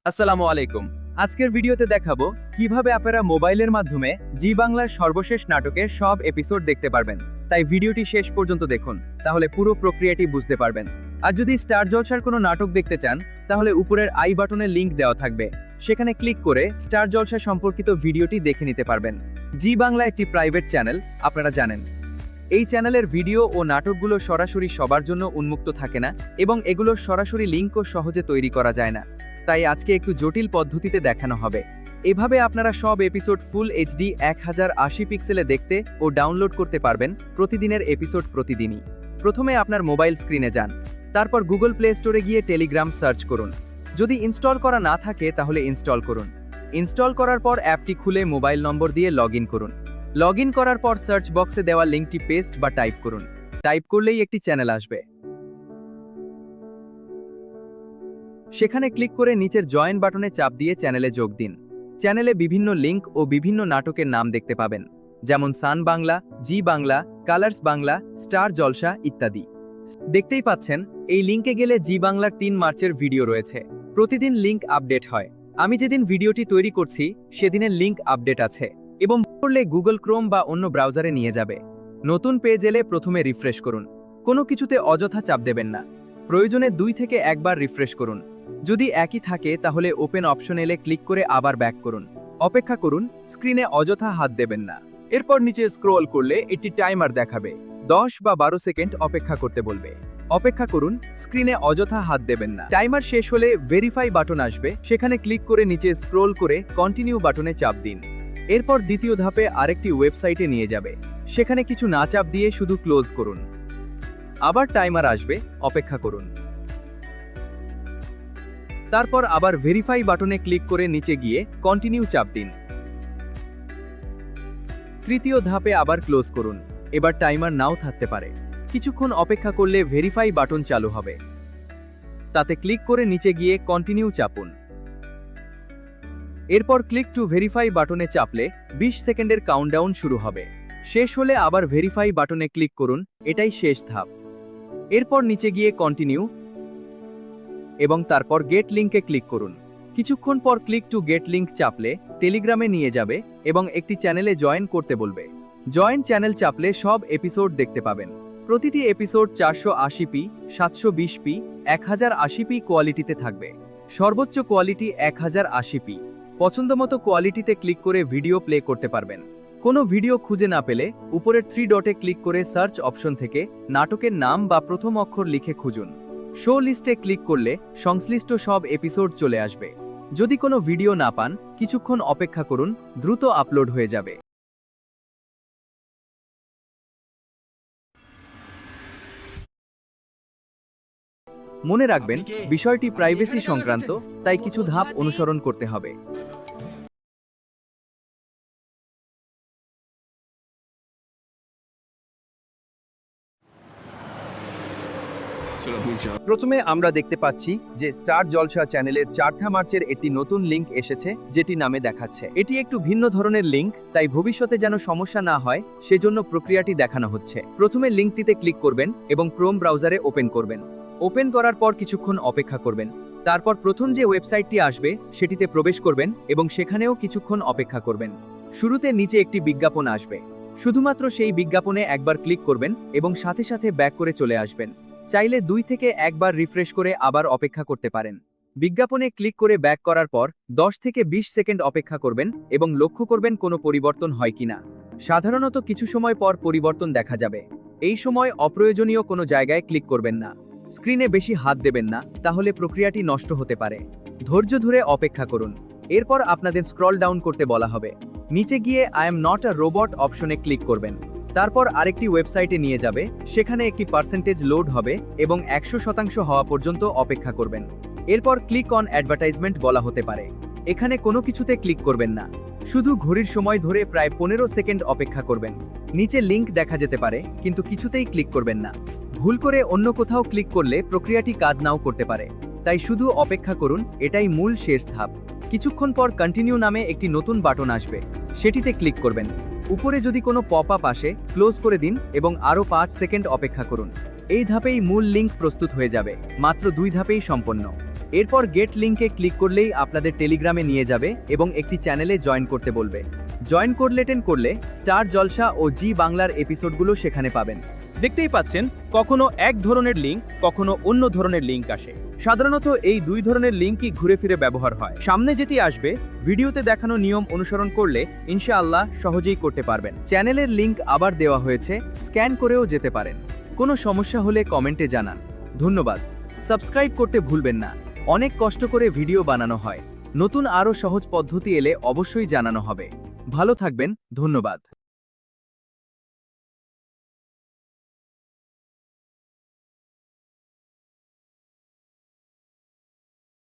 আসসালামু আলাইকুম। আজকের ভিডিওতে দেখাবো কিভাবে আপনারা মোবাইলের মাধ্যমে জি বাংলার সর্বশেষ নাটকের সব এপিসোড দেখতে পারবেন। তাই ভিডিওটি শেষ পর্যন্ত দেখুন, তাহলে পুরো প্রক্রিয়াটি বুঝতে পারবেন। আর যদি স্টার জলসার কোনো নাটক দেখতে চান, তাহলে উপরের আই বাটনে লিংক দেওয়া থাকবে, সেখানে ক্লিক করে স্টার জলসা সম্পর্কিত ভিডিওটি দেখে নিতে পারবেন। জি বাংলা একটি প্রাইভেট চ্যানেল, আপনারা জানেন। এই চ্যানেলের ভিডিও ও নাটকগুলো সরাসরি সবার জন্য উন্মুক্ত থাকে না এবং এগুলোর সরাসরি লিঙ্কও সহজে তৈরি করা যায় না। তাই আজকে একটু জটিল পদ্ধতিতে দেখানো হবে। এভাবে আপনারা সব এপিসোড ফুল এইচডি 1080 পিক্সেলে দেখতে ও ডাউনলোড করতে পারবেন প্রতিদিনের এপিসোড প্রতিদিনই। প্রথমে আপনার মোবাইল স্ক্রিনে যান, তারপর গুগল প্লে স্টোরে গিয়ে টেলিগ্রাম সার্চ করুন। যদি ইনস্টল করা না থাকে তাহলে ইনস্টল করুন। ইনস্টল করার পর অ্যাপটি খুলে মোবাইল নম্বর দিয়ে লগইন করুন। লগইন করার পর সার্চ বক্সে দেওয়া লিঙ্কটি পেস্ট বা টাইপ করুন। টাইপ করলেই একটি চ্যানেল আসবে। সেখানে ক্লিক করে নিচের জয়েন বাটনে চাপ দিয়ে চ্যানেলে যোগ দিন। চ্যানেলে বিভিন্ন লিঙ্ক ও বিভিন্ন নাটকের নাম দেখতে পাবেন, যেমন সান বাংলা, জি বাংলা, কালার্স বাংলা, স্টার জলসা ইত্যাদি। দেখতেই পাচ্ছেন, এই লিঙ্কে গেলে জি বাংলার 3 মার্চের ভিডিও রয়েছে। প্রতিদিন লিঙ্ক আপডেট হয়। আমি যেদিন ভিডিওটি তৈরি করছি সেদিনের লিঙ্ক আপডেট আছে এবং করলে গুগল ক্রোম বা অন্য ব্রাউজারে নিয়ে যাবে। নতুন পেজ এলে প্রথমে রিফ্রেশ করুন। কোনো কিছুতে অযথা চাপ দেবেন না। প্রয়োজনে 2 থেকে 1 বার রিফ্রেশ করুন। যদি একই থাকে তাহলে ওপেন অপশন এলে ক্লিক করে আবার ব্যাক করুন। অপেক্ষা করুন, স্ক্রিনে অযথা হাত দেবেন না। এরপর নিচে স্ক্রল করলে একটি টাইমার দেখাবে, 10 বা 12 সেকেন্ড অপেক্ষা করতে বলবে। অপেক্ষা করুন, স্ক্রিনে অযথা হাত দেবেন না। টাইমার শেষ হলে ভেরিফাই বাটন আসবে, সেখানে ক্লিক করে নিচে স্ক্রল করে কন্টিনিউ বাটনে চাপ দিন। এরপর দ্বিতীয় ধাপে আরেকটি ওয়েবসাইটে নিয়ে যাবে, সেখানে কিছু না চাপ দিয়ে শুধু ক্লোজ করুন। আবার টাইমার আসবে, অপেক্ষা করুন। তারপর আবার ভেরিফাই বাটনে ক্লিক করে নিচে গিয়ে কন্টিনিউ চাপ দিন। তৃতীয় ধাপে আবার ক্লোজ করুন। এবার টাইমার নাও থাকতে পারে। কিছুক্ষণ অপেক্ষা করলে ভেরিফাই বাটন চালু হবে। তাতে ক্লিক করে নিচে গিয়ে কন্টিনিউ চাপুন। এরপর ক্লিক টু ভেরিফাই বাটনে চাপলে 20 সেকেন্ডের কাউন্টডাউন শুরু হবে। শেষ হলে আবার ভেরিফাই বাটনে ক্লিক করুন, এটাই শেষ ধাপ। এরপর নিচে গিয়ে কন্টিনিউ এবং তারপর গেট লিঙ্কে ক্লিক করুন। কিছুক্ষণ পর ক্লিক টু গেট লিঙ্ক চাপলে টেলিগ্রামে নিয়ে যাবে এবং একটি চ্যানেলে জয়েন করতে বলবে। জয়েন চ্যানেল চাপলে সব এপিসোড দেখতে পাবেন। প্রতিটি এপিসোড 480p, 720p, 1080p কোয়ালিটিতে থাকবে। সর্বোচ্চ কোয়ালিটি 1080p। পছন্দমতো কোয়ালিটিতে ক্লিক করে ভিডিও প্লে করতে পারবেন। কোনো ভিডিও খুঁজে না পেলে উপরের 3 ডটে ক্লিক করে সার্চ অপশন থেকে নাটকের নাম বা প্রথম অক্ষর লিখে খুঁজুন। শো লিস্টে ক্লিক করলে সংশ্লিষ্ট সব এপিসোড চলে আসবে। যদি কোনো ভিডিও না পান, কিছুক্ষণ অপেক্ষা করুন, দ্রুত আপলোড হয়ে যাবে। মনে রাখবেন, বিষয়টি প্রাইভেসি সংক্রান্ত, তাই কিছু ধাপ অনুসরণ করতে হবে। প্রথমে আমরা দেখতে পাচ্ছি যে স্টার জলসা চ্যানেলের 4 মার্চের একটি নতুন লিঙ্ক এসেছে, যেটি নামে দেখাচ্ছে। এটি একটু ভিন্ন ধরনের লিঙ্ক, তাই ভবিষ্যতে যেন সমস্যা না হয় সেজন্য প্রক্রিয়াটি দেখানো হচ্ছে। প্রথমে লিঙ্কটিতে ক্লিক করবেন এবং ক্রোম ব্রাউজারে ওপেন করবেন। ওপেন করার পর কিছুক্ষণ অপেক্ষা করবেন। তারপর প্রথম যে ওয়েবসাইটটি আসবে সেটিতে প্রবেশ করবেন এবং সেখানেও কিছুক্ষণ অপেক্ষা করবেন। শুরুতে নিচে একটি বিজ্ঞাপন আসবে। শুধুমাত্র সেই বিজ্ঞাপনে একবার ক্লিক করবেন এবং সাথে সাথে ব্যাক করে চলে আসবেন। চাইলে 2 থেকে 1 বার রিফ্রেশ করে আবার অপেক্ষা করতে পারেন। বিজ্ঞাপনে ক্লিক করে ব্যাক করার পর 10 থেকে 20 সেকেন্ড অপেক্ষা করবেন এবং লক্ষ্য করবেন কোনো পরিবর্তন হয় কিনা। সাধারণত কিছু সময় পর পরিবর্তন দেখা যাবে। এই সময় অপ্রয়োজনীয় কোনো জায়গায় ক্লিক করবেন না। স্ক্রিনে বেশি হাত দেবেন না, তাহলে প্রক্রিয়াটি নষ্ট হতে পারে। ধৈর্য ধরে অপেক্ষা করুন। এরপর আপনাদের স্ক্রল ডাউন করতে বলা হবে। নিচে গিয়ে I am not a robot অপশনে ক্লিক করবেন। তারপর আরেকটি ওয়েবসাইটে নিয়ে যাবে, সেখানে একটি পার্সেন্টেজ লোড হবে এবং 100% হওয়া পর্যন্ত অপেক্ষা করবেন। এরপর ক্লিক অন অ্যাডভার্টাইজমেন্ট বলা হতে পারে। এখানে কোনো কিছুতে ক্লিক করবেন না, শুধু ঘড়ির সময় ধরে প্রায় 15 সেকেন্ড অপেক্ষা করবেন। নিচে লিঙ্ক দেখা যেতে পারে, কিন্তু কিছুতেই ক্লিক করবেন না। ভুল করে অন্য কোথাও ক্লিক করলে প্রক্রিয়াটি কাজ নাও করতে পারে। তাই শুধু অপেক্ষা করুন, এটাই মূল শেষ ধাপ। কিছুক্ষণ পর কন্টিনিউ নামে একটি নতুন বাটন আসবে, সেটিতে ক্লিক করবেন। উপরে যদি কোনো পপ আপ আসে, ক্লোজ করে দিন এবং আরও 5 সেকেন্ড অপেক্ষা করুন। এই ধাপেই মূল লিঙ্ক প্রস্তুত হয়ে যাবে। মাত্র 2 ধাপেই সম্পন্ন। এরপর গেট লিঙ্কে ক্লিক করলেই আপনাদের টেলিগ্রামে নিয়ে যাবে এবং একটি চ্যানেলে জয়েন করতে বলবে। জয়েন করলে স্টার জলসা ও জি বাংলার এপিসোডগুলো সেখানে পাবেন। দেখতেই পাচ্ছেন কখনো এক ধরনের লিঙ্ক, কখনো অন্য ধরনের লিঙ্ক আসে। সাধারণত এই দুই ধরনের লিঙ্কই ঘুরে ফিরে ব্যবহার হয়। সামনে যেটি আসবে, ভিডিওতে দেখানো নিয়ম অনুসরণ করলে ইনশাআল্লাহ সহজেই করতে পারবেন। চ্যানেলের লিঙ্ক আবার দেওয়া হয়েছে, স্ক্যান করেও যেতে পারেন। কোনো সমস্যা হলে কমেন্টে জানান। ধন্যবাদ। সাবস্ক্রাইব করতে ভুলবেন না। অনেক কষ্ট করে ভিডিও বানানো হয়। নতুন আরও সহজ পদ্ধতি এলে অবশ্যই জানানো হবে। ভালো থাকবেন। ধন্যবাদ।